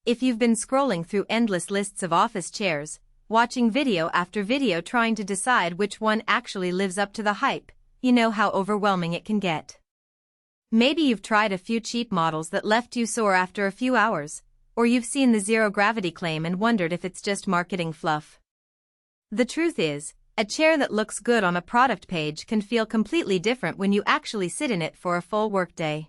If you've been scrolling through endless lists of office chairs, watching video after video trying to decide which one actually lives up to the hype, you know how overwhelming it can get. Maybe you've tried a few cheap models that left you sore after a few hours, or you've seen the zero-gravity claim and wondered if it's just marketing fluff. The truth is, a chair that looks good on a product page can feel completely different when you actually sit in it for a full workday.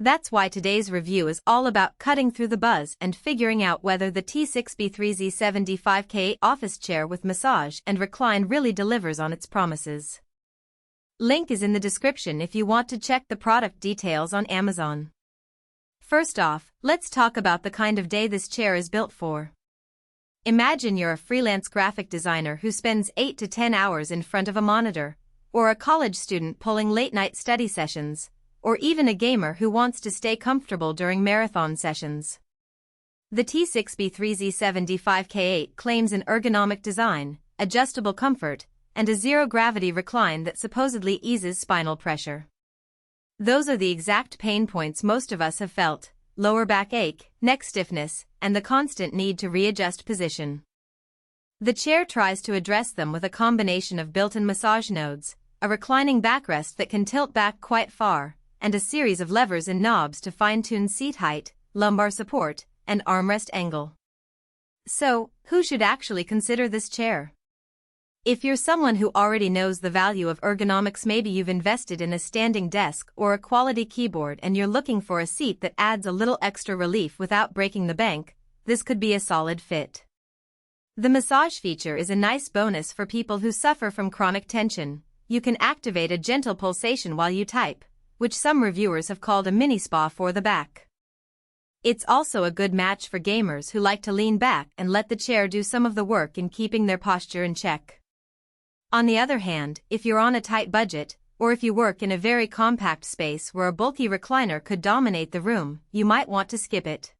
That's why today's review is all about cutting through the buzz and figuring out whether the T6B3Z7D5K8 office chair with massage and recline really delivers on its promises. Link is in the description if you want to check the product details on Amazon. First off, let's talk about the kind of day this chair is built for. Imagine you're a freelance graphic designer who spends 8 to 10 hours in front of a monitor, or a college student pulling late-night study sessions, or even a gamer who wants to stay comfortable during marathon sessions. The T6B3Z7D5K8 claims an ergonomic design, adjustable comfort, and a zero-gravity recline that supposedly eases spinal pressure. Those are the exact pain points most of us have felt: lower back ache, neck stiffness, and the constant need to readjust position. The chair tries to address them with a combination of built-in massage nodes, a reclining backrest that can tilt back quite far, and a series of levers and knobs to fine-tune seat height, lumbar support, and armrest angle. So, who should actually consider this chair? If you're someone who already knows the value of ergonomics, maybe you've invested in a standing desk or a quality keyboard and you're looking for a seat that adds a little extra relief without breaking the bank, this could be a solid fit. The massage feature is a nice bonus for people who suffer from chronic tension. You can activate a gentle pulsation while you type, which some reviewers have called a mini spa for the back. It's also a good match for gamers who like to lean back and let the chair do some of the work in keeping their posture in check. On the other hand, if you're on a tight budget, or if you work in a very compact space where a bulky recliner could dominate the room, you might want to skip it.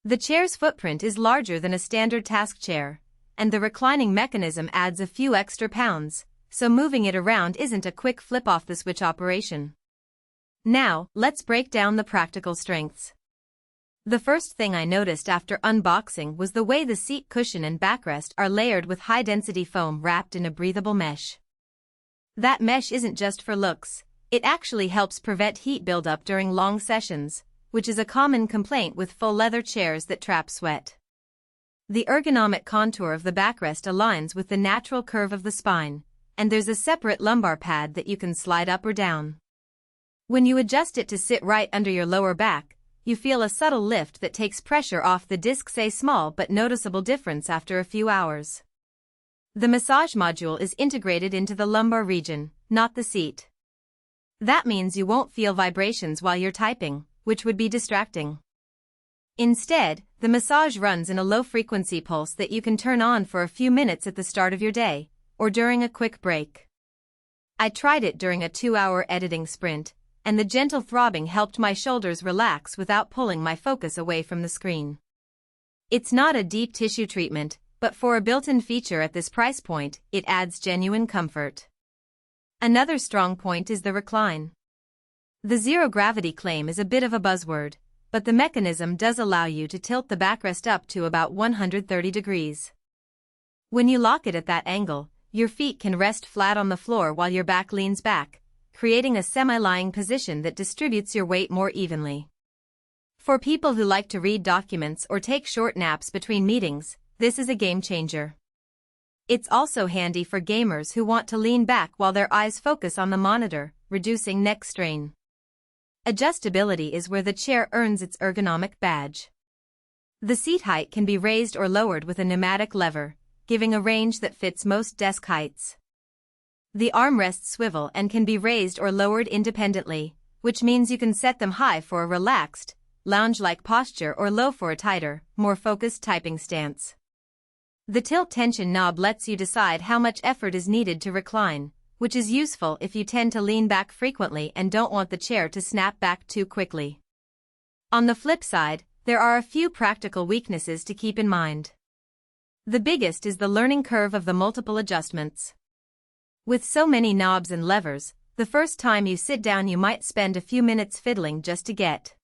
The chair's footprint is larger than a standard task chair, and the reclining mechanism adds a few extra pounds, so moving it around isn't a quick flip-off-the-switch operation. Now, let's break down the practical strengths. The first thing I noticed after unboxing was the way the seat cushion and backrest are layered with high-density foam wrapped in a breathable mesh. That mesh isn't just for looks, it actually helps prevent heat buildup during long sessions, which is a common complaint with full leather chairs that trap sweat. The ergonomic contour of the backrest aligns with the natural curve of the spine, and there's a separate lumbar pad that you can slide up or down. When you adjust it to sit right under your lower back, you feel a subtle lift that takes pressure off the disc, a small but noticeable difference after a few hours. The massage module is integrated into the lumbar region, not the seat. That means you won't feel vibrations while you're typing, which would be distracting. Instead, the massage runs in a low-frequency pulse that you can turn on for a few minutes at the start of your day, or during a quick break. I tried it during a 2-hour editing sprint, and the gentle throbbing helped my shoulders relax without pulling my focus away from the screen. It's not a deep tissue treatment, but for a built-in feature at this price point, it adds genuine comfort. Another strong point is the recline. The zero-gravity claim is a bit of a buzzword, but the mechanism does allow you to tilt the backrest up to about 130 degrees. When you lock it at that angle, your feet can rest flat on the floor while your back leans back, creating a semi-lying position that distributes your weight more evenly. For people who like to read documents or take short naps between meetings, this is a game changer. It's also handy for gamers who want to lean back while their eyes focus on the monitor, reducing neck strain. Adjustability is where the chair earns its ergonomic badge. The seat height can be raised or lowered with a pneumatic lever, giving a range that fits most desk heights. The armrests swivel and can be raised or lowered independently, which means you can set them high for a relaxed, lounge-like posture or low for a tighter, more focused typing stance. The tilt tension knob lets you decide how much effort is needed to recline, which is useful if you tend to lean back frequently and don't want the chair to snap back too quickly. On the flip side, there are a few practical weaknesses to keep in mind. The biggest is the learning curve of the multiple adjustments. With so many knobs and levers, the first time you sit down you might spend a few minutes fiddling just to get